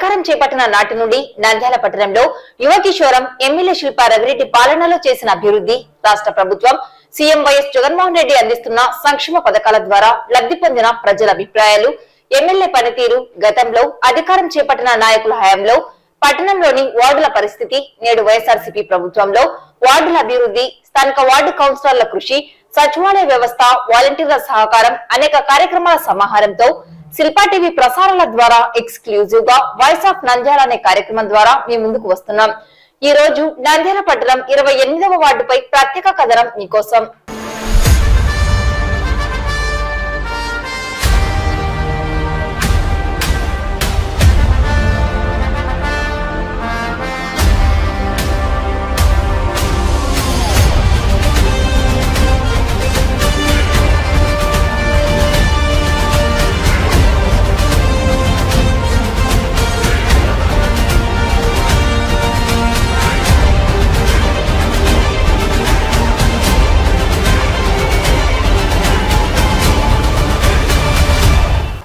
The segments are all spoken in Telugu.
అధికారం చేపట్టిన నాటి నుండి నంద్యాల పట్టణంలో యువ కిషోరం ఎమ్మెల్యే శిల్పా రవిరెడ్డి పాలనలో చేసిన అభివృద్ధి, రాష్ట్ర ప్రభుత్వం సీఎం వైఎస్ జగన్మోహన్ రెడ్డి అందిస్తున్న సంక్షేమ పథకాల ద్వారా లబ్ధి పొందిన ప్రజల అభిప్రాయాలు, ఎమ్మెల్యే పనితీరు, గతంలో అధికారం చేపట్టిన నాయకుల హయాంలో పట్టణంలోని వార్డుల పరిస్థితి, నేడు వైఎస్ఆర్సీపీ ప్రభుత్వంలో వార్డుల అభివృద్ధి, స్థానిక వార్డు కౌన్సిలర్ల కృషి, సచివాలయ వ్యవస్థ, వాలంటీర్ల సహకారం, అనేక కార్యక్రమాల సమాహారంతో శిల్పా టీవీ ప్రసారాల ద్వారా ఎక్స్క్లూజివ్ గా వాయిస్ ఆఫ్ నంద్యాల అనే కార్యక్రమం ద్వారా మీ ముందుకు వస్తున్నాం. ఈ రోజు నంద్యాల పట్టణం 28వ వార్డుపై ప్రత్యేక కథనం మీకోసం.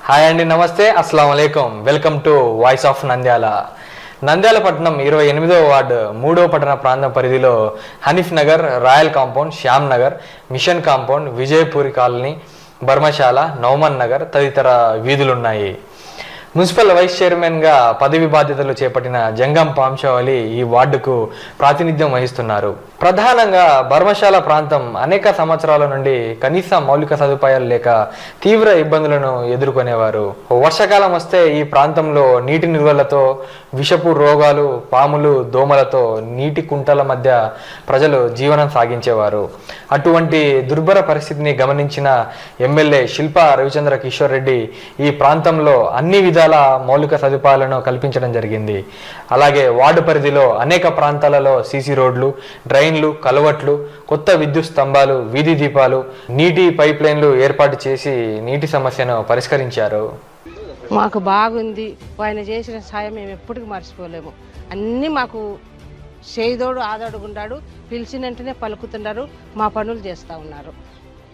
హాయ్ అండి, నమస్తే, అస్సలం వాలేకుం. Welcome to voice of Nandyal. Nandyal పట్టణం 28వ వార్డు 3వ పట్టణ ప్రాంతం పరిధిలో Hanif Nagar, royal compound, Shyam Nagar, mission compound, Vijayapuri colony, బర్మశాల, నౌమన్ నగర్ తదితర వీధులున్నాయి. మున్సిపల్ వైస్ చైర్మన్ గా పదవి బాధ్యతలు చేపట్టిన జంగం పాంశవలి ఈ వార్డుకు ప్రాతినిధ్యం వహిస్తున్నారు. ప్రధానంగా బర్మశాల ప్రాంతం అనేక సంవత్సరాల నుండి కనీస మౌలిక సదుపాయాలు లేక తీవ్ర ఇబ్బందులను ఎదుర్కొనేవారు. వర్షాకాలం వస్తే ఈ ప్రాంతంలో నీటి నిల్వలతో విషపు రోగాలు, పాములు, దోమలతో నీటి కుంటల మధ్య ప్రజలు జీవనం సాగించేవారు. అటువంటి దుర్భర పరిస్థితిని గమనించిన ఎమ్మెల్యే శిల్పా రవిచంద్ర కిషోర్ రెడ్డి ఈ ప్రాంతంలో అన్ని విధాల మౌలిక సదుపాయాలను కల్పించడం జరిగింది. అలాగే వార్డు పరిధిలో అనేక ప్రాంతాలలో సీసీ రోడ్లు, డ్రైన్లు, కలవట్లు, కొత్త విద్యుత్ స్తంభాలు, వీధి దీపాలు, నీటి పైప్ లైన్లు ఏర్పాటు చేసి నీటి సమస్యను పరిష్కరించారు. మాకు బాగుంది. ఆయన చేసిన సాయం మేము ఎప్పటికీ మర్చిపోలేము. అన్నీ మాకు చేదోడు ఆదోడుగుండాడు, పిలిచినంటనే పలుకుతున్నారు, మా పనులు చేస్తూ ఉన్నారు.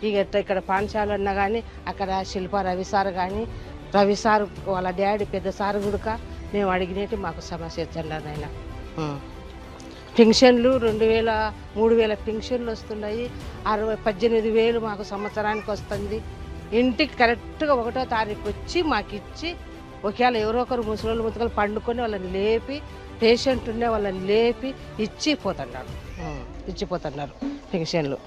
ఇక ఇక్కడ పాఠశాల అన్నా కానీ అక్కడ శిల్పా రవి సార్ కానీ, రవి సార్ వాళ్ళ డాడీ పెద్ద సార్ గుడక మేము అడిగినట్టు మాకు సమస్య ఇచ్చండి. ఆయన పెన్షన్లు 2000, 3000 పెన్షన్లు వస్తున్నాయి. 18,000 మాకు సంవత్సరానికి వస్తుంది. ఇంటికి కరెక్ట్గా 1వ తారీఖు వచ్చి మాకు ఇచ్చి, ఒకవేళ ఎవరో ఒకరు ముసలోళ్ళు ముతకలు పండుకొని వాళ్ళని లేపి, పేషెంట్ ఉండే వాళ్ళని లేపి ఇచ్చిపోతున్నారు పెన్షన్లు.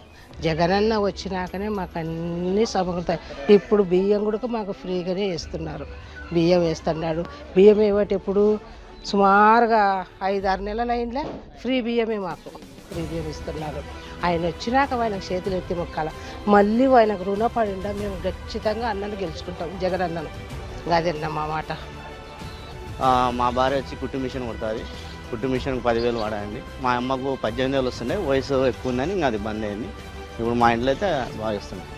జగనన్న వచ్చినాకనే మాకు అన్నీ సమకూరుతాయి. ఇప్పుడు బియ్యం కూడా మాకు ఫ్రీగానే వేస్తున్నారు. బియ్యం వేస్తున్నాడు. బియ్యం ఏమిటి ఇప్పుడు సుమారుగా 5-6 నెలలు అయిందిలే ఫ్రీ బియ్యమే, మాకు ఫ్రీ బియ్యం ఇస్తున్నారు. ఆయన వచ్చినాక ఆయనకు చేతులు ఎత్తి మొక్కాల. మళ్ళీ ఆయనకు రుణపడిండా మేము ఖచ్చితంగా అన్నను గెలుచుకుంటాం, జగన్ అన్నను. అదేనా మా మాట. మా భార్య వచ్చి కుట్టు మిషన్ కొడుతుంది. కుట్టు మిషన్కి 10,000 వాడాయండి. మా అమ్మకు 18,000 వస్తుండే, వయసు ఎక్కువ ఉందని ఇంకా అది బంద్ అయింది. ఇప్పుడు మా ఇంట్లో అయితే బాగా ఇస్తున్నాయి.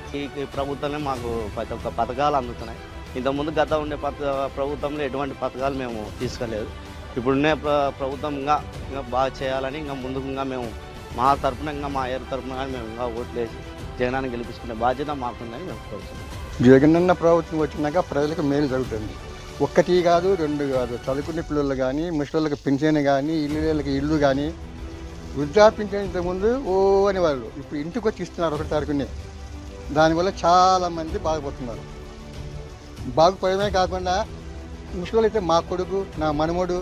ఈ ప్రభుత్వమే మాకు ప్రతి ఒక్క పథకాలు అందుతున్నాయి. ఇంతకుముందు గత ఉండే ప్రభుత్వంలో ఎటువంటి పథకాలు మేము తీసుకోలేదు. ఇప్పుడున్న ప్రభుత్వం ఇంకా బాగా చేయాలని ఇంకా ముందుకు ఇంకా మేము మా తరఫున ఇంకా మా ఏరు తరఫున కానీ మేము ఇంకా ఓట్లు వేసి జగనాన్ని గెలిపించుకునే బాధ్యత మాకుందని మేము కోరుతున్నాం. జగనన్న ప్రభుత్వం వచ్చినాక ప్రజలకు మేలు జరుగుతుంది. 1 కాదు 2 కాదు, చదువుకునే పిల్లలు కానీ, ముసలిళ్ళకి పెన్షన్ కానీ, ఇల్లు కానీ, వృద్ధాపించని ఇంతకుముందు అనేవాళ్ళు ఇప్పుడు ఇంటికి వచ్చి ఇస్తున్నారు 1వ తారీఖునే. దానివల్ల చాలామంది బాగుపడుతున్నారు. బాగుపడమే కాకుండా ముసలి అయితే మా కొడుకు, నా మనమోడు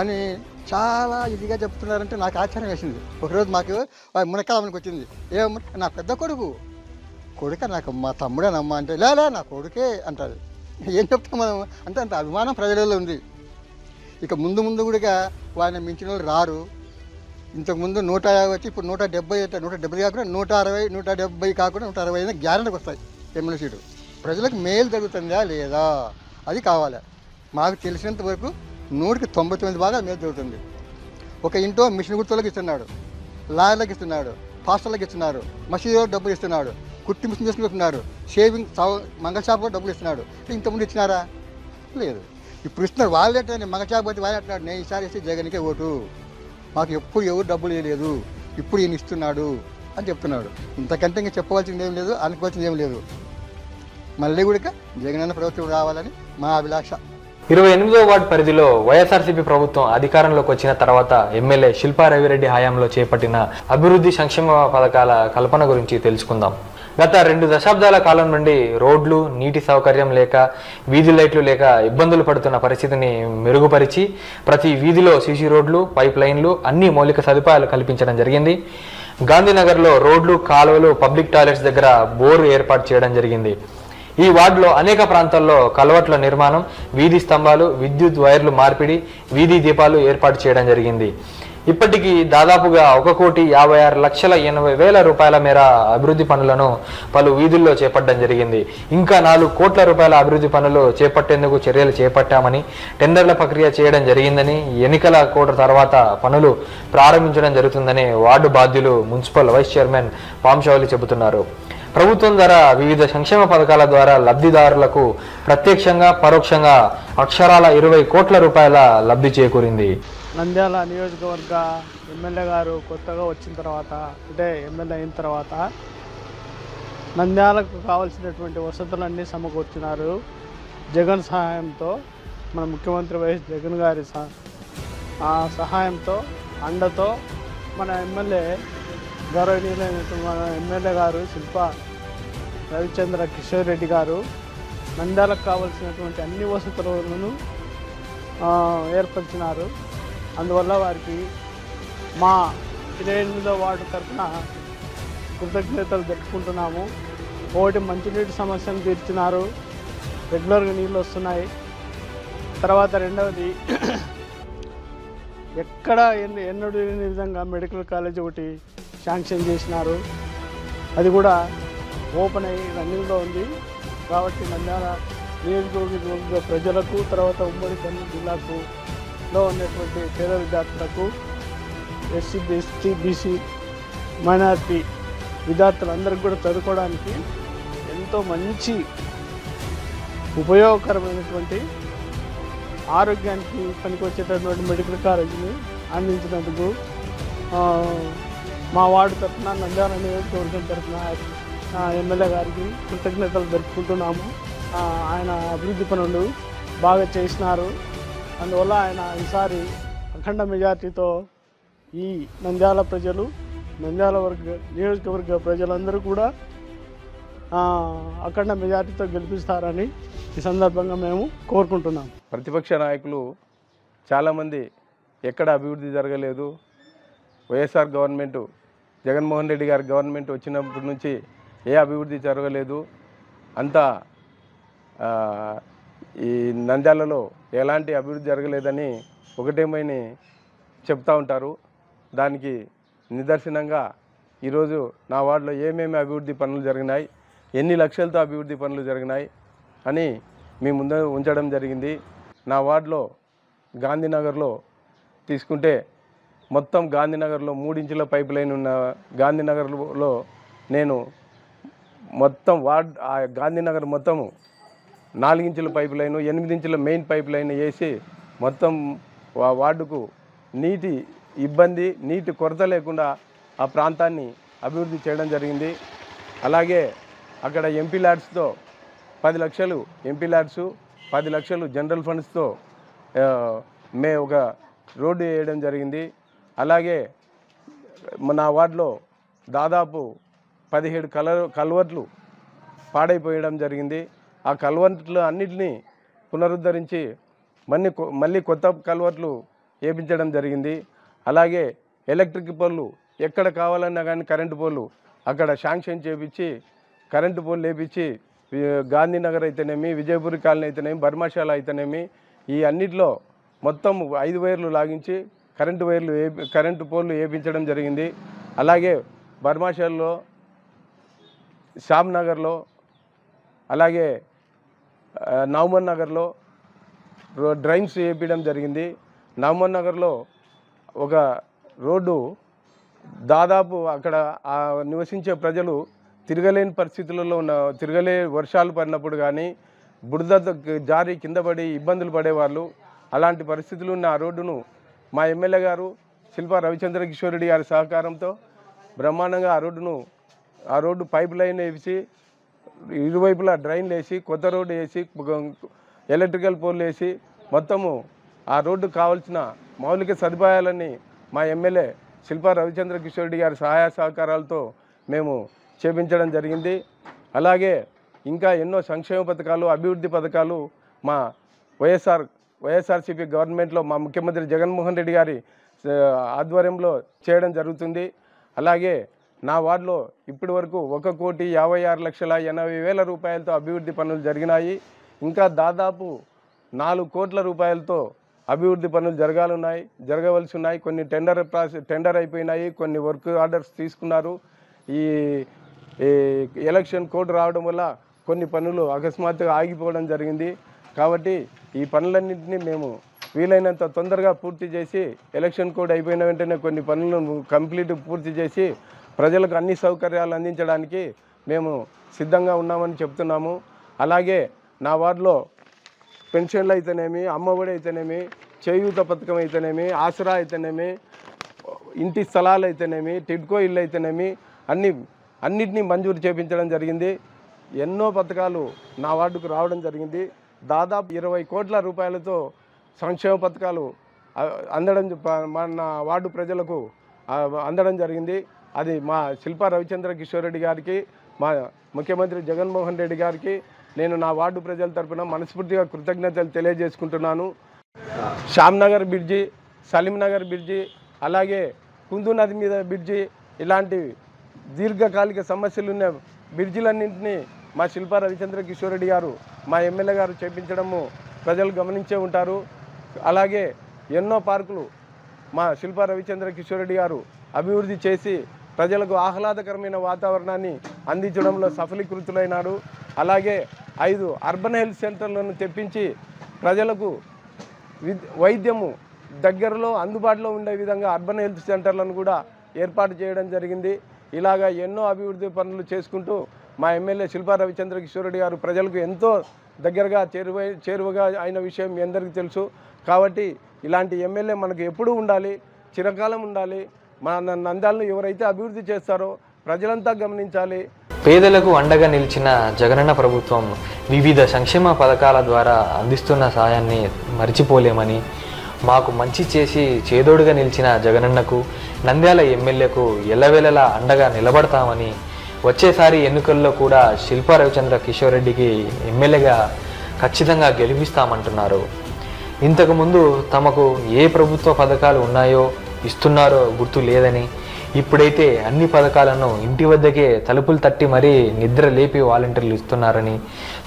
అని చాలా ఇదిగా చెప్తున్నారంటే నాకు ఆశ్చర్యం వేసింది. ఒకరోజు మాకు మునకాలకి వచ్చింది, నా పెద్ద కొడుక నాకు మా తమ్ముడేనమ్మా అంటే, లే నా కొడుకే అంటారు. ఏం చెప్తాం మనం అంటే అంత అభిమానం ప్రజలలో ఉంది. ఇక ముందు కూడా ఆయన మించిన వాళ్ళు రారు. ఇంతకుముందు 150 వచ్చి ఇప్పుడు 170 170 కాకుండా 160 170 కాకుండా 160 గ్యారెంటీకి వస్తాయి ఎమ్మెల్యే సీటు. ప్రజలకు మేలు జరుగుతుందా లేదా అది కావాలి. మాకు తెలిసినంత వరకు 199 భాగాలు మేలు జరుగుతుంది. ఒక ఇంట్లో మిషన్ గుర్తులకు ఇస్తున్నాడు, లాయర్లకు ఇస్తున్నాడు, పాస్టర్లకు ఇస్తున్నారు, మసీదులో డబ్బులు ఇస్తున్నాడు, కుట్టి మిషన్ చేసుకుంటున్నారు, షేవింగ్ మంగళ షాప్ కూడా డబ్బులు ఇస్తున్నాడు. ఇంతకుముందు ఇచ్చినారా? లేదు. ఇప్పుడు ఇస్తున్నారు. వాళ్ళే మంగళ షాప్ పోతే వాళ్ళు అంటున్నాడు, నేను ఈసారి ఇస్తే జగన్కే ఓటు, మాకు ఎప్పుడు ఎవరు డబ్బులు వేయలేదు, ఇప్పుడు ఈయన ఇస్తున్నాడు అని చెప్తున్నాడు. ఇంతకంటే ఇంకా చెప్పవలసింది ఏం లేదు, అనుకోవాల్సింది ఏం లేదు. మళ్ళీ కూడా జగనన్న ప్రభుత్వం రావాలని మా అభిలాష. 28వ వార్డు పరిధిలో వైఎస్ఆర్సీపీ ప్రభుత్వం అధికారంలోకి వచ్చిన తర్వాత ఎమ్మెల్యే శిల్పా రవిరెడ్డి హయాంలో చేపట్టిన అభివృద్ధి సంక్షేమ పథకాల కల్పన గురించి తెలుసుకుందాం. గత 2 దశాబ్దాల కాలం నుండి రోడ్లు, నీటి సౌకర్యం లేక, వీధి లైట్లు లేక ఇబ్బందులు పడుతున్న పరిస్థితిని మెరుగుపరిచి ప్రతి వీధిలో సీసీ రోడ్లు, పైప్ లైన్లు, అన్ని మౌలిక సదుపాయాలు కల్పించడం జరిగింది. గాంధీనగర్లో రోడ్లు, కాలువలు, పబ్లిక్ టాయిలెట్స్ దగ్గర బోరు ఏర్పాటు చేయడం జరిగింది. ఈ వార్డులో అనేక ప్రాంతాల్లో కలవట్ల నిర్మాణం, వీధి స్తంభాలు, విద్యుత్ వైర్లు మార్పిడి, వీధి దీపాలు ఏర్పాటు చేయడం జరిగింది. ఇప్పటికీ దాదాపుగా 1,56,80,000 రూపాయల మేర అభివృద్ధి పనులను పలు వీధుల్లో చేపట్టడం జరిగింది. ఇంకా 4 కోట్ల రూపాయల అభివృద్ధి పనులు చేపట్టేందుకు చర్యలు చేపట్టామని, టెండర్ల ప్రక్రియ చేయడం జరిగిందని, ఎన్నికల కోట తర్వాత పనులు ప్రారంభించడం జరుగుతుందని వార్డు బాధ్యులు మున్సిపల్ వైస్ చైర్మన్ పాంశవల్లి చెబుతున్నారు. ప్రభుత్వం ద్వారా వివిధ సంక్షేమ పథకాల ద్వారా లబ్ధిదారులకు ప్రత్యక్షంగా, పరోక్షంగా అక్షరాల 20 కోట్ల రూపాయల లబ్ధి చేకూరింది. నంద్యాల నియోజకవర్గ ఎమ్మెల్యే గారు కొత్తగా వచ్చిన తర్వాత, అంటే ఎమ్మెల్యే అయిన తర్వాత నంద్యాలకు కావాల్సినటువంటి వసతులన్నీ సమకూర్చున్నారు. జగన్ సహాయంతో, మన ముఖ్యమంత్రి వైఎస్ జగన్ గారి సహాయంతో, అండతో మన ఎమ్మెల్యే గౌరవనీయులైనటువంటి మన ఎమ్మెల్యే గారు శిల్పా రవిచంద్ర కిషోర్ రెడ్డి గారు నంద్యాలకు కావాల్సినటువంటి అన్ని వసతులను ఏర్పరిచినారు. అందువల్ల వారికి మా 28వ వార్డు తరఫున కృతజ్ఞతలు తెలుపుకుంటున్నాము. ఒకటి, మంచినీటి సమస్యను తీర్చినారు, రెగ్యులర్గా నీళ్ళు వస్తున్నాయి. తర్వాత రెండవది, ఎక్కడ ఎన్నడూ లేని విధంగా మెడికల్ కాలేజ్ ఒకటి శాంక్షన్ చేసినారు. అది కూడా ఓపెన్ అయ్యి రన్నింగ్లో ఉంది. కాబట్టి నంద్యాల నియోజకవర్గ ప్రజలకు, తర్వాత ఉమ్మడి కర్నూలు జిల్లాకు లో ఉన్నటువంటి పేద విద్యార్థులకు, ఎస్సీ, ఎస్టీ, బీసీ, మైనారిటీ విద్యార్థులందరికీ కూడా చదువుకోవడానికి ఎంతో మంచి ఉపయోగకరమైనటువంటి, ఆరోగ్యానికి పనికొచ్చేటటువంటి మెడికల్ కాలేజీని అందించినందుకు మా వార్డు తరఫున, నంద్యాల నియోజకవర్గం తరఫున ఎమ్మెల్యే గారికి కృతజ్ఞతలు జరుపుకుంటున్నాము. ఆయన అభివృద్ధి పనులు బాగా చేసినారు. అందువల్ల ఆయన ఈసారి అఖండ మెజార్టీతో ఈ నంద్యాల ప్రజలు, నంద్యాల నియోజకవర్గ ప్రజలందరూ కూడా అఖండ మెజార్టీతో గెలిపిస్తారని ఈ సందర్భంగా మేము కోరుకుంటున్నాం. ప్రతిపక్ష నాయకులు చాలామంది ఎక్కడ అభివృద్ధి జరగలేదు, వైఎస్ఆర్ గవర్నమెంట్, జగన్మోహన్ రెడ్డి గారి గవర్నమెంట్ వచ్చినప్పటి నుంచి ఏ అభివృద్ధి జరగలేదు, అంతా ఈ నంద్యాలలో ఎలాంటి అభివృద్ధి జరగలేదని ఒకటేమైనా చెప్తూ ఉంటారు. దానికి నిదర్శనంగా ఈరోజు నా వార్డులో ఏమేమి అభివృద్ధి పనులు జరిగినాయి, ఎన్ని లక్షలతో అభివృద్ధి పనులు జరిగినాయి అని మీ ముందు ఉంచడం జరిగింది. నా వార్డులో గాంధీనగర్లో తీసుకుంటే మొత్తం గాంధీనగర్లో 3 ఇంచుల పైప్ లైన్ ఉన్న గాంధీనగర్లో నేను మొత్తం గాంధీనగర్ మొత్తము 4 ఇంచుల పైప్ లైను, 8 ఇంచుల మెయిన్ పైప్ లైన్ వేసి మొత్తం వార్డుకు నీటి ఇబ్బంది, నీటి కొరత లేకుండా ఆ ప్రాంతాన్ని అభివృద్ధి చేయడం జరిగింది. అలాగే అక్కడ ఎంపీ ల్యాడ్స్తో 10 లక్షలు ఎంపీ ల్యాడ్స్, 10 లక్షలు జనరల్ ఫండ్స్తో ఒక రోడ్డు వేయడం జరిగింది. అలాగే నా వార్డులో దాదాపు 17 కల్వర్ట్లు పాడైపోయడం జరిగింది. ఆ కల్వర్ట్లు అన్నిటినీ పునరుద్ధరించి మళ్ళీ కొత్త కల్వర్ట్లు వేయించడం జరిగింది. అలాగే ఎలక్ట్రిక్ పోల్లు ఎక్కడ కావాలన్నా కానీ కరెంటు పోల్లు అక్కడ శాంక్షన్ చేపించి కరెంటు పోల్లు వేపించి, గాంధీనగర్ అయితేనేమి, విజయపురి కాలనీ అయితేనేమి, బర్మాశాల అయితేనేమి, ఈ అన్నిట్లో మొత్తం 5 వైర్లు లాగించి కరెంటు పోల్లు వేయించడం జరిగింది. అలాగే బర్మాశాలలో, శ్యామ్ నగర్లో, అలాగే నవమన్ నగర్లో డ్రైన్స్ వేయించడం జరిగింది. నవమన్ నగర్లో ఒక రోడ్డు దాదాపు అక్కడ నివసించే ప్రజలు తిరగలేని పరిస్థితులలో వర్షాలు పడినప్పుడు కానీ బురద జారి కింద పడి ఇబ్బందులు పడేవాళ్ళు. అలాంటి పరిస్థితులు ఉన్న ఆ రోడ్డును మా ఎమ్మెల్యే గారు శిల్పా రవిచంద్ర కిషోర్ రెడ్డి గారి సహకారంతో బ్రహ్మాండంగా ఆ రోడ్డు పైప్ లైన్ వేసి, ఇరువైపులా డ్రైన్లు వేసి, కొత్త రోడ్డు వేసి, ఎలక్ట్రికల్ పోల్ వేసి మొత్తము ఆ రోడ్డుకు కావాల్సిన మౌలిక సదుపాయాలన్నీ మా ఎమ్మెల్యే శిల్పా రవిచంద్ర కిషోర్ రెడ్డి గారి సహాయ సహకారాలతో మేము చేపించడం జరిగింది. అలాగే ఇంకా ఎన్నో సంక్షేమ పథకాలు, అభివృద్ధి పథకాలు మా వైఎస్ఆర్సీపీ గవర్నమెంట్లో మా ముఖ్యమంత్రి జగన్మోహన్ రెడ్డి గారి ఆధ్వర్యంలో చేయడం జరుగుతుంది. అలాగే నా వార్డులో ఇప్పటి వరకు 1,56,80,000 రూపాయలతో అభివృద్ధి పనులు జరిగినాయి. ఇంకా దాదాపు 4 కోట్ల రూపాయలతో అభివృద్ధి పనులు జరగవలసి ఉన్నాయి. కొన్ని టెండర్ అయిపోయినాయి, కొన్ని వర్క్ ఆర్డర్స్ తీసుకున్నారు. ఈ ఎలక్షన్ కోడ్ రావడం వల్ల కొన్ని పనులు అకస్మాత్తుగా ఆగిపోవడం జరిగింది. కాబట్టి ఈ పనులన్నింటినీ మేము వీలైనంత తొందరగా పూర్తి చేసి ఎలక్షన్ కోడ్ అయిపోయిన వెంటనే కొన్ని పనులను కంప్లీట్ పూర్తి చేసి ప్రజలకు అన్ని సౌకర్యాలు అందించడానికి మేము సిద్ధంగా ఉన్నామని చెప్తున్నాము. అలాగే నా వార్డులో పెన్షన్లు అయితేనేమి, అమ్మఒడి అయితేనేమి, చేయూత పథకం అయితేనేమి, ఆసరా అయితేనేమి, ఇంటి స్థలాలు అయితేనేమి, టిడ్కో ఇల్లు అయితేనేమి అన్నిటినీ మంజూరు చేపించడం జరిగింది. ఎన్నో పథకాలు నా వార్డుకు రావడం జరిగింది. దాదాపు 20 కోట్ల రూపాయలతో సంక్షేమ పథకాలు మన వార్డు ప్రజలకు అందడం జరిగింది. అది మా శిల్పా రవిచంద్ర కిషోర్ రెడ్డి గారికి, మా ముఖ్యమంత్రి జగన్మోహన్ రెడ్డి గారికి నేను నా వార్డు ప్రజల తరఫున మనస్ఫూర్తిగా కృతజ్ఞతలు తెలియజేసుకుంటున్నాను. శ్యామ్నగర్ బ్రిడ్జి, సలీంనగర్ బ్రిడ్జి, అలాగే కుందు నది మీద బ్రిడ్జి, ఇలాంటి దీర్ఘకాలిక సమస్యలున్న బ్రిడ్జిలన్నింటినీ మా శిల్పా రవిచంద్ర కిషోర్ రెడ్డి గారు, మా ఎమ్మెల్యే గారు చేపించడము ప్రజలు గమనించే ఉంటారు. అలాగే ఎన్నో పార్కులు మా శిల్పా రవిచంద్ర కిషోర్ రెడ్డి గారు అభివృద్ధి చేసి ప్రజలకు ఆహ్లాదకరమైన వాతావరణాన్ని అందించడంలో సఫలీకృతులైనాడు. అలాగే 5 అర్బన్ హెల్త్ సెంటర్లను తెప్పించి ప్రజలకు వైద్యము దగ్గరలో అందుబాటులో ఉండే విధంగా అర్బన్ హెల్త్ సెంటర్లను కూడా ఏర్పాటు చేయడం జరిగింది. ఇలాగా ఎన్నో అభివృద్ధి పనులు చేసుకుంటూ మా ఎమ్మెల్యే శిల్పా రవిచంద్ర కిషోర్ రెడ్డి గారు ప్రజలకు ఎంతో దగ్గరగా చేరువగా అయిన విషయం మీ అందరికీ తెలుసు. కాబట్టి ఇలాంటి ఎమ్మెల్యే మనకు ఎప్పుడూ ఉండాలి, చిరకాలం ఉండాలి. మన నంద్యాలను ఎవరైతే అభివృద్ధి చేస్తారో ప్రజలంతా గమనించాలి. పేదలకు అండగా నిలిచిన జగనన్న ప్రభుత్వం వివిధ సంక్షేమ పథకాల ద్వారా అందిస్తున్న సాయాన్ని మరిచిపోలేమని, మాకు మంచి చేసి చేదోడుగా నిలిచిన జగనన్నకు, నంద్యాల ఎమ్మెల్యేకు ఎల్లవేళలా అండగా నిలబడతామని, వచ్చేసారి ఎన్నికల్లో కూడా శిల్పా రవిచంద్ర కిషోర్ రెడ్డికి ఎమ్మెల్యేగా ఖచ్చితంగా గెలిపిస్తామంటున్నారు. ఇంతకుముందు తమకు ఏ ప్రభుత్వ పథకాలు ఉన్నాయో ఇస్తున్నారో గుర్తు లేదని, ఇప్పుడైతే అన్ని పథకాలను ఇంటి వద్దకే తలుపులు తట్టి మరీ నిద్ర లేపి వాలంటీర్లు ఇస్తున్నారని,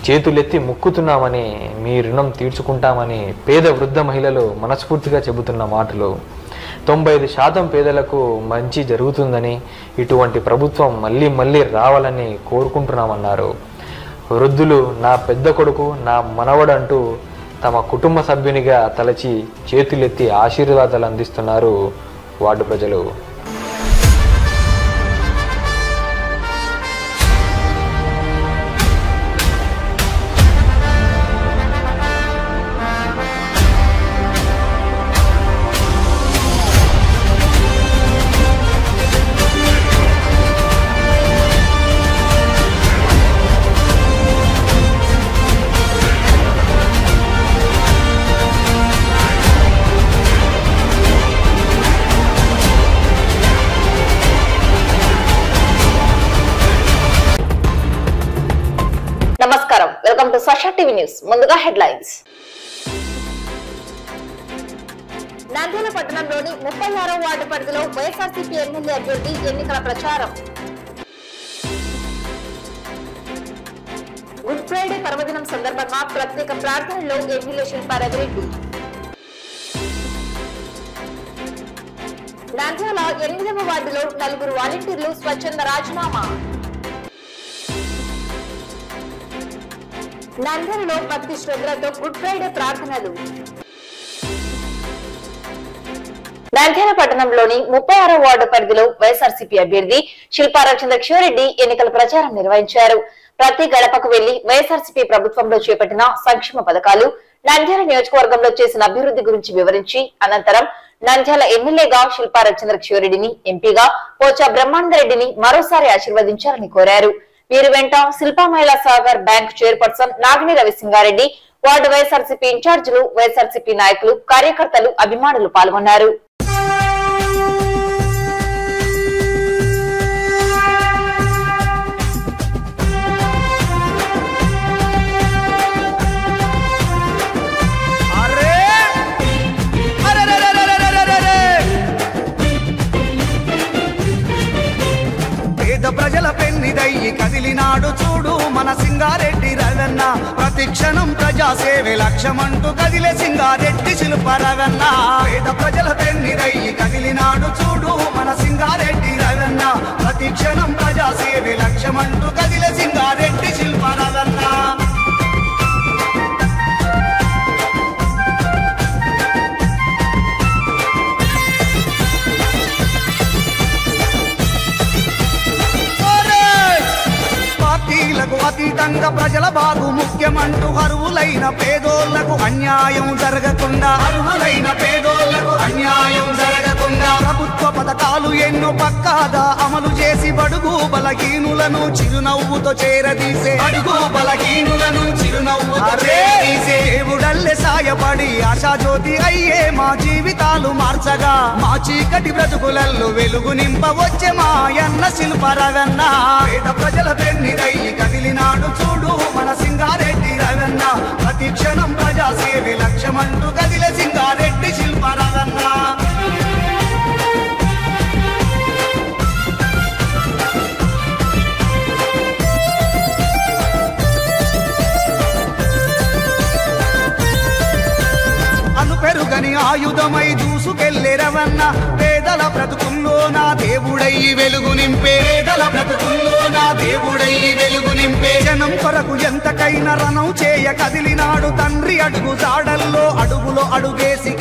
చేతులెత్తి మొక్కుతున్నామని, మీ రుణం తీర్చుకుంటామని పేద వృద్ధ మహిళలు మనస్ఫూర్తిగా చెబుతున్న మాటలు. 95% పేదలకు మంచి జరుగుతుందని, ఇటువంటి ప్రభుత్వం మళ్ళీ రావాలని కోరుకుంటున్నామన్నారు. వృద్ధులు నా పెద్ద కొడుకు, నా మనవడు అంటూ తమ కుటుంబ సభ్యునిగా తలచి చేతులెత్తి ఆశీర్వాదాలు అందిస్తున్నారు వార్డు ప్రజలు. నమస్కారం, వెల్కమ్ టు సాక్షా టీవీ న్యూస్. ముందుగా హెడ్లైన్స్. నంద్యాల పట్టణంలోని 36వ వార్డు పరిధిలో వైఎస్ఆర్సీపీ ఎమ్మెల్యే అభ్యర్థి ఎన్నికల ప్రచారం. గుడ్ ఫ్రైడే పర్వదినం సందర్భంగా ప్రత్యేక ప్రార్థనలో ఎమ్మెల్యే శిల్పా రవిరెడ్డి. నంద్యాల 8వ వార్డులో 4 వాలంటీర్లు స్వచ్ఛంద రాజీనామా. నంద్యాలలో భక్తి శ్రద్ధలతో గుడ్ ఫ్రైడే ప్రార్థనలు. నంద్యాల పట్టణంలోని 36వ వార్డు పరిధిలో వైఎస్ఆర్సీపీ అభ్యర్థి శిల్పా రవిచంద్ర కిషోర్ రెడ్డి ఎన్నికల ప్రచారం నిర్వహించారు. ప్రతి గడపకు వెళ్లి వైఎస్ఆర్సీపీ ప్రభుత్వంలో చేపట్టిన సంక్షేమ పథకాలు, నంద్యాల నియోజకవర్గంలో చేసిన అభివృద్ధి గురించి వివరించి అనంతరం నంద్యాల ఎమ్మెల్యేగా శిల్పా రవిచంద్ర కిషోర్ రెడ్డిని, ఎంపీగా పోచా బ్రహ్మానందరెడ్డిని మరోసారి ఆశీర్వదించాలని కోరారు. వీరి వెంట శిల్పా మహిళా సాగర్ బ్యాంక్ చైర్పర్సన్ నాగిని రవిసింగారెడ్డి, వార్డు వైఎస్ఆర్సీపీ ఇన్ఛార్జీలు, వైఎస్ఆర్సీపీ నాయకులు, కార్యకర్తలు, అభిమానులు పాల్గొన్నారు. ప్రజల పెన్నిదయ్యి కదిలినాడు చూడు మన సింగారెడ్డి రవన్న. ప్రతిక్షణం ప్రజాసేవే లక్ష్యమంటూ కదిలే సింగారెడ్డి శిల్ప రవన్న. పేద ప్రజల పెన్నిదయ్యి కదిలినాడు చూడు మన సింగారెడ్డి రవన్న. ప్రతిక్షణం ప్రజాసేవే లక్ష్యమంటూ కదిలే సింగారెడ్డి శిల్ప రవన్న. అతీతంగా ప్రజల బాగు ముఖ్యమంటూ అర్హులైన పేదోళ్లకు అన్యాయం జరగకుండా ప్రభుత్వ పథకాలు ఎన్నో పక్కాగా అమలు చేసి బడుగు బలహీనులను చిరునవ్వుతో చేరదీసే దేవుడల్లే సాయపడి ఆశాజ్యోతి అయ్యే మా జీవితాలు మార్చగా మా చీకటి బ్రతుకులలో వెలుగు నింపవచ్చే మాయన్న శిల్ప రవన్న. పేద ప్రజల పెన్నిదయ్యి కదిలినాడు చూడు మన సింగారెడ్డి రవన్న. ప్రతిక్షణం ప్రజాసేవే లక్ష్యమంటూ కదిలే సింగారెడ్డి శిల్ప రవన్న. పెరుగని ఆయుధమై దూసుకెళ్లే రవన్న. పేదల బ్రతుకుల్లో నా దేవుడయ్యి వెలుగు నింపే జనం కొరకు ఎంతకైనా రణం చేయ కదిలినాడు తండ్రి అడుగు జాడల్లో అడుగులో అడుగేసి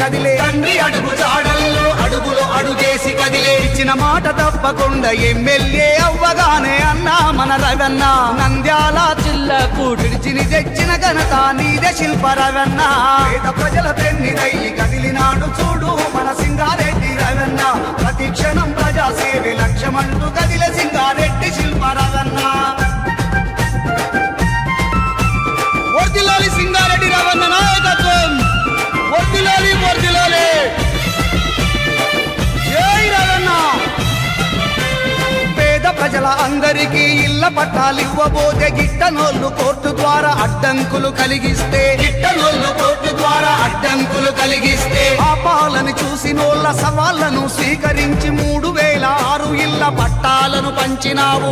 కదిలే ఇచ్చిన మాట తప్పకుండా ఎమ్మెల్యే అవ్వగానే అన్నా మన రవన్న. నంద్యాల జిల్లాకు విడిచిని తెచ్చిన ఘనత నీదే శిల్ప రవన్న. పేద ప్రజల పెన్నిదయ్యి కదిలినాడు చూడు మన సింగారెడ్డి రవన్న. ప్రతిక్షణం ప్రజాసేవే లక్ష్యమంటూ కదిలే సింగారెడ్డి శిల్ప రవన్న. వర్ధిల్లాలి సింగారెడ్డి రవన్న నాయకత్వం, వర్ధిల్లాలి జై రవన్న. పేద ప్రజల అందరికీ ఇళ్ల పట్టాలివ్వబోతే గిట్టనోళ్ళు కోర్టు ద్వారా అడ్డంకులు కలిగిస్తే పాపాలను చూసినోళ్ళ సవాళ్లను స్వీకరించి 3006 ఇళ్ల పట్టాలను పంచినావు.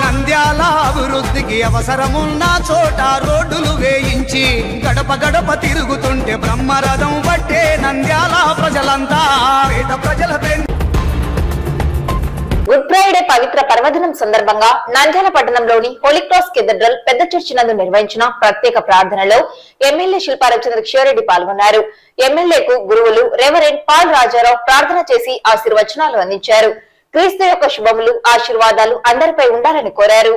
నంద్యాల అభివృద్ధికి అవసరమున్న చోట రోడ్డులు వేయించి గడప గడప తిరుగుతుంటే బ్రహ్మరథం పట్టే నంద్యాల ప్రజలంతా. పేద ప్రజల గుడ్ ఫ్రైడే పవిత్ర పర్వదినం సందర్భంగా నంద్యాల పట్టణంలోని హోలీ క్రాస్ కేథడ్రల్ పెద్ద చర్చి నందు నిర్వహించిన ప్రత్యేక ప్రార్థనలో ఎమ్మెల్యే శిల్పా రవిచంద్ర కిషోరెడ్డి పాల్గొన్నారు. ఎమ్మెల్యేకు గురువులు రెవరెండ్ పాల్ రాజారావు ప్రార్థన చేసి ఆశీర్వచనాలు అందించారు. క్రీస్తు యొక్క శుభములు, ఆశీర్వాదాలు అందరిపై ఉండాలని కోరారు.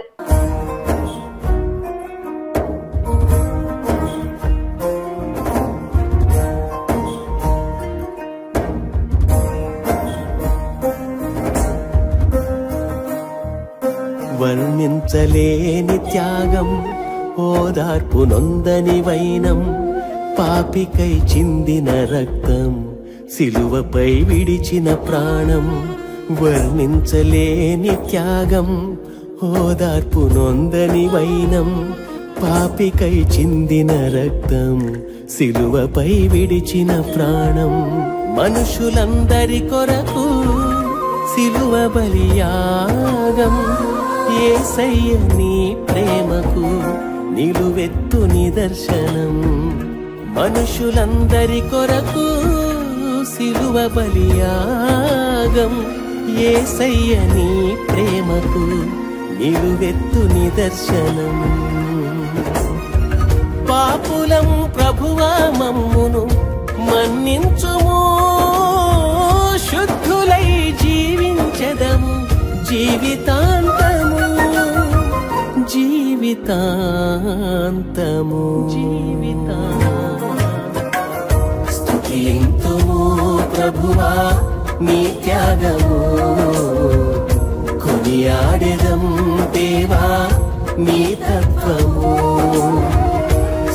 వర్ణించలేని త్యాగం, ఓదార్పు నొందని వైనం, పాపికై చిందిన రక్తం, సిలువపై విడిచిన ప్రాణం. వర్ణించలేని త్యాగం, ఓదార్పు నొందని వైనం, పాపికై చిందిన రక్తం, సిలువపై విడిచిన ప్రాణం. మనుషులందరి కొరకు సిలువ బలియాగం, యేసయ్య నీ ప్రేమకు నిలువెత్తు నిదర్శనం. మనుషులందరి కొరకు సిలువ బలియాగం, యేసయ్య నీ ప్రేమకు నిలువెత్తు నిదర్శనం. పాపులం ప్రభువా మమ్మును మన్నించుము, శుద్ధులై జీవించెదము జీవితాంతము. స్తుతింతుము ప్రభువా నీ త్యాగము, కొనియాడెదం దేవా నీ తత్వము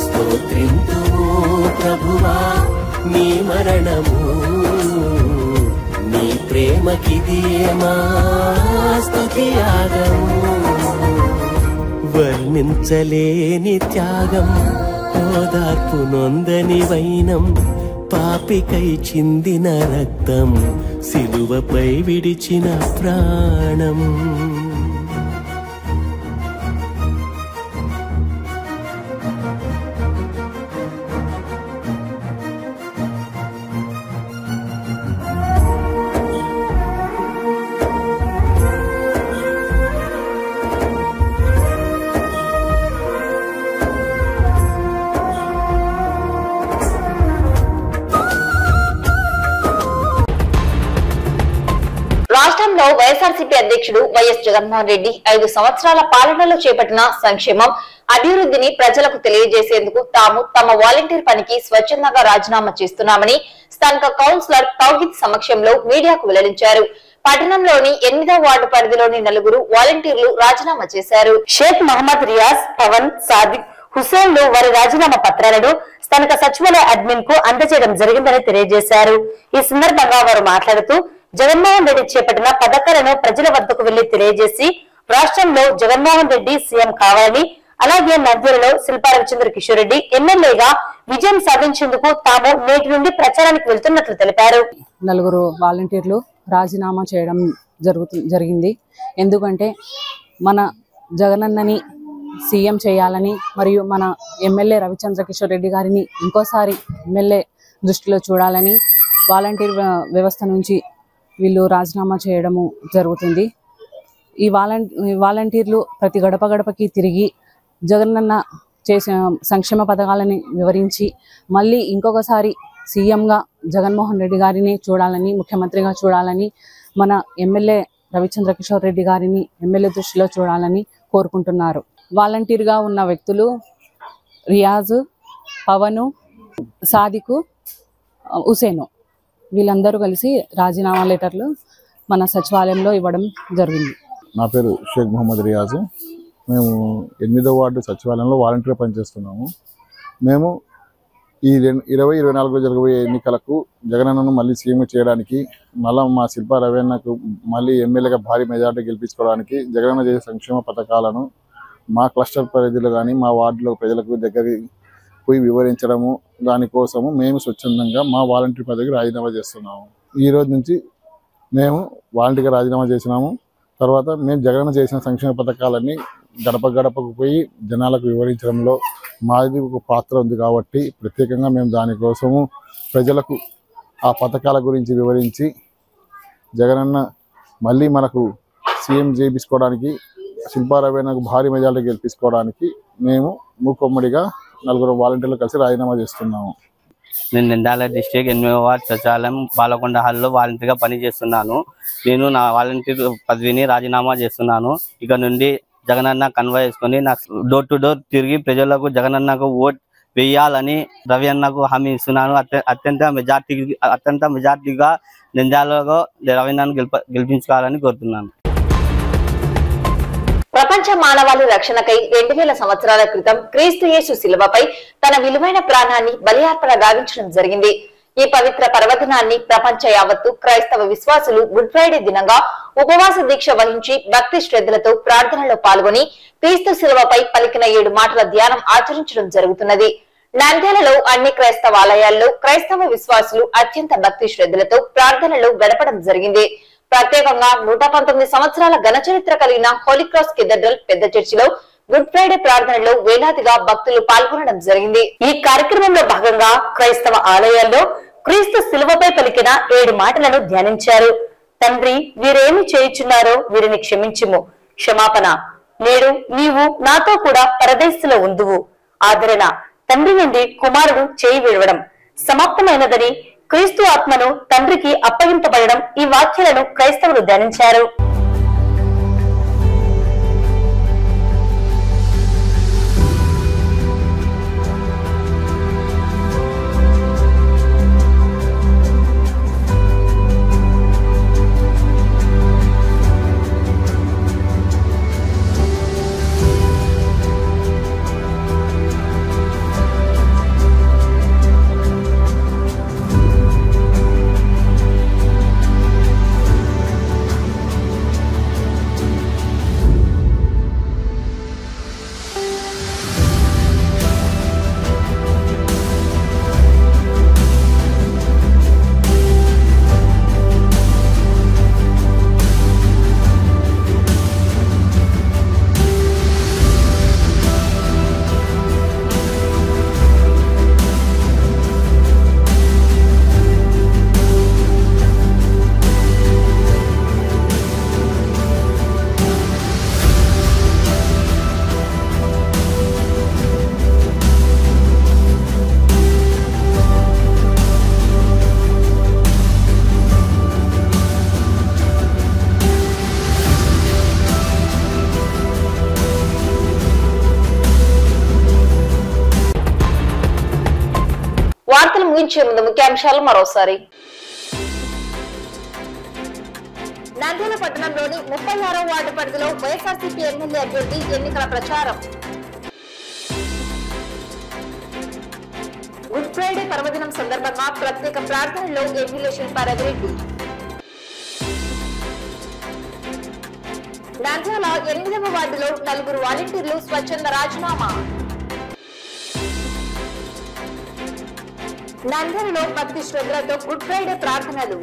స్తోత్రింతుము ప్రభువా నీ మరణము నీ ప్రేమకిదియే మా స్తుతి యాగము వర్ణించలేని త్యాగం ఓదార్పు నొందని వైనం పాపికై చిందిన రక్తం సిలువపై విడిచిన ప్రాణం రాష్ట్రంలో వైఎస్ఆర్సీపీ అధ్యక్షుడు వైఎస్ జగన్మోహన్ రెడ్డి 5 సంవత్సరాల పాలనలో చేపట్టిన సంక్షేమం అభివృద్ధిని ప్రజలకు తెలియజేసేందుకు తాము తమ వాలంటీర్ పనికి స్వచ్ఛందంగా రాజీనామా చేస్తున్నామని స్థానిక కౌన్సిలర్ తౌహిద్ సమక్షంలో మీడియాకు వెల్లడించారు. పట్టణంలోని 8వ వార్డు పరిధిలోని 4 వాలంటీర్లు రాజీనామా చేశారు. షేక్ మహమ్మద్ రియాజ్, పవన్, సాదిక్, హుసేన్లు వారి రాజీనామా పత్రాలను స్థానిక సచివాలయ అడ్మిన్ కు అందజేయడం జరిగిందని తెలియజేశారు. ఈ సందర్భంగా వారు మాట్లాడుతూ జగన్మోహన్ రెడ్డి చేపట్టిన పథకాలను ప్రజల వద్దకు వెళ్లి తెలియజేసి రాష్ట్రంలో జగన్మోహన్ రెడ్డి సీఎం కావాలని, అలాగే నంద్యాలలో శిల్పా రవిచంద్ర కిషోర్ రెడ్డి ఎమ్మెల్యేగా విజయం సాధించేందుకు తాము నేటి నుండి ప్రచారానికి వెళ్తున్నట్లు తెలిపారు. 4 వాలంటీర్లు రాజీనామా చేయడం జరిగింది. ఎందుకంటే మన జగనన్నని సీఎం చేయాలని మరియు మన ఎమ్మెల్యే రవిచంద్ర కిషోర్ రెడ్డి గారిని ఇంకోసారి ఎమ్మెల్యే దృష్టిలో చూడాలని వాలంటీర్ వ్యవస్థ నుంచి వీళ్ళు రాజీనామా చేయడము జరుగుతుంది. ఈ వాలంటీర్లు ప్రతి గడప గడపకి తిరిగి జగనన్న చేసిన సంక్షేమ పథకాలని వివరించి మళ్ళీ ఇంకొకసారి సీఎంగా జగన్మోహన్ రెడ్డి గారిని చూడాలని, ముఖ్యమంత్రిగా చూడాలని, మన ఎమ్మెల్యే రవిచంద్ర కిషోర్ రెడ్డి గారిని ఎమ్మెల్యే దృష్టిలో చూడాలని కోరుకుంటున్నారు. వాలంటీర్గా ఉన్న వ్యక్తులు రియాజు, పవను, సాదికు, హుసేను వీళ్ళందరూ కలిసి రాజీనామా లెటర్లు మన సచివాలయంలో ఇవ్వడం జరిగింది. నా పేరు షేక్ మహమ్మద్ రియాజు. మేము 8వ వార్డు సచివాలయంలో వాలంటీర్ పనిచేస్తున్నాము. మేము ఈ 2024లో జరగబోయే ఎన్నికలకు జగనన్నను మళ్ళీ సీఎం చేయడానికి, మళ్ళీ మా శిల్పా రవీన్నకు మళ్ళీ ఎమ్మెల్యేగా భారీ మెజార్టీ గెలిపించుకోవడానికి జగనన్న చేసే సంక్షేమ పథకాలను మా క్లస్టర్ పరిధిలో కానీ మా వార్డులో ప్రజలకు దగ్గరికి పోయి వివరించడము, దానికోసము మేము స్వచ్ఛందంగా మా వాలంటీర్ పదవికి రాజీనామా చేస్తున్నాము. ఈ రోజు నుంచి మేము వాలంటీర్గా రాజీనామా చేసినాము. తర్వాత మేము జగనన్న చేసిన సంక్షేమ పథకాలన్నీ గడప గడపకు పోయి జనాలకు వివరించడంలో మాది ఒక పాత్ర ఉంది కాబట్టి ప్రత్యేకంగా మేము దానికోసము ప్రజలకు ఆ పథకాల గురించి వివరించి జగనన్న మళ్ళీ మనకు సీఎం చేయించుకోవడానికి, శిల్పా రవీన్నకు భారీ మెజార్టీ గెలిపించుకోవడానికి మేము మూకొమ్మడిగా 4 వాలంటీర్లు కలిసి రాజీనామా చేస్తున్నాము. నేను నంద్యాల డిస్ట్రిక్ట్ 8వ వార్డు సచివాలయం బాలకొండ హాల్లో వాలంటీర్గా పనిచేస్తున్నాను. నేను నా వాలంటీర్ పదవిని రాజీనామా చేస్తున్నాను. ఇక నుండి జగనన్న కన్వా చేసుకొని నాకు డోర్ టు డోర్ తిరిగి ప్రజలకు జగనన్నకు ఓట్ వేయాలని రవి అన్నకు హామీ ఇస్తున్నాను. అత్యంత మెజార్టీగా నంద్యాలలో రవి అన్నను గెలిపించుకోవాలని కోరుతున్నాను. ప్రపంచ మానవాళి రక్షణకై 2000 సంవత్సరాల క్రితం క్రీస్తు యేసు శిలువపై తన విలువైన ప్రాణాన్ని బలియార్పణ గావించడం జరిగింది. ఈ పవిత్ర పర్వదినాన్ని ప్రపంచ యావత్తు క్రైస్తవ విశ్వాసులు గుడ్ ఫ్రైడే దినంగా ఉపవాస దీక్ష వహించి భక్తి శ్రద్ధలతో ప్రార్థనలో పాల్గొని క్రీస్తు శిలువపై పలికిన 7 మాటల ధ్యానం ఆచరించడం జరుగుతున్నది. నంద్యాలలో అన్ని క్రైస్తవ ఆలయాల్లో క్రైస్తవ విశ్వాసులు అత్యంత భక్తి శ్రద్ధలతో ప్రార్థనలో గడపడం జరిగింది. ప్రత్యేకంగా 119 సంవత్సరాల ఘన చరిత్ర కలిగిన హోలీక్రాస్ కెథడ్రల్ పెద్ద చర్చిలో గుడ్ ఫ్రైడే ప్రార్థనలో వేలాదిగా భక్తులు పాల్గొనడం జరిగింది. ఈ కార్యక్రమంలో భాగంగా క్రైస్తవ ఆలయాల్లో క్రీస్తు శిలువపై పలికిన 7 మాటలను ధ్యానించారు. తండ్రి, వీరేమి చేయుచున్నారో వీరిని క్షమించుము. క్షమాపణ. నేడు నీవు నాతో కూడా పరదేశంలో ఉందువు. ఆదరణ. తండ్రి నుండి కుమారుడు చేయి విడవడం సమాప్తమైనదని క్రీస్తు ఆత్మను తండ్రికి అప్పగింపబడడం ఈ వాక్యాలను క్రైస్తవులు ధ్యానించారు. ముగించే ముందు ముఖ్యాంశాలు మరోసారి. నంద్యాల పట్టణంలోని 36వ వార్డు పరిధిలో వైఎస్ఆర్సీపీ ఎమ్మెల్యే అభ్యర్థి ఎన్నికల ప్రచారం. గుడ్ ఫ్రైడే పర్వదినం సందర్భంగా ప్రత్యేక ప్రార్థనలో ఎమ్మెల్యే శిల్పా రఘురెడ్డి. నంద్యాల 8వ వార్డులో 4 వాలంటీర్లు స్వచ్ఛంద రాజీనామా. నంద్యాలలో భక్తి శ్రద్ధలతో గుడ్ ఫ్రైడే ప్రార్థనలు.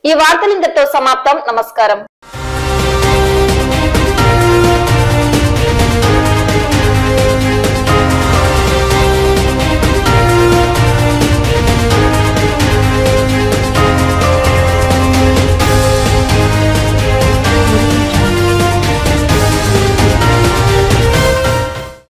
ఈ వార్తలు ఇంతటితో సమాప్తం. నమస్కారం.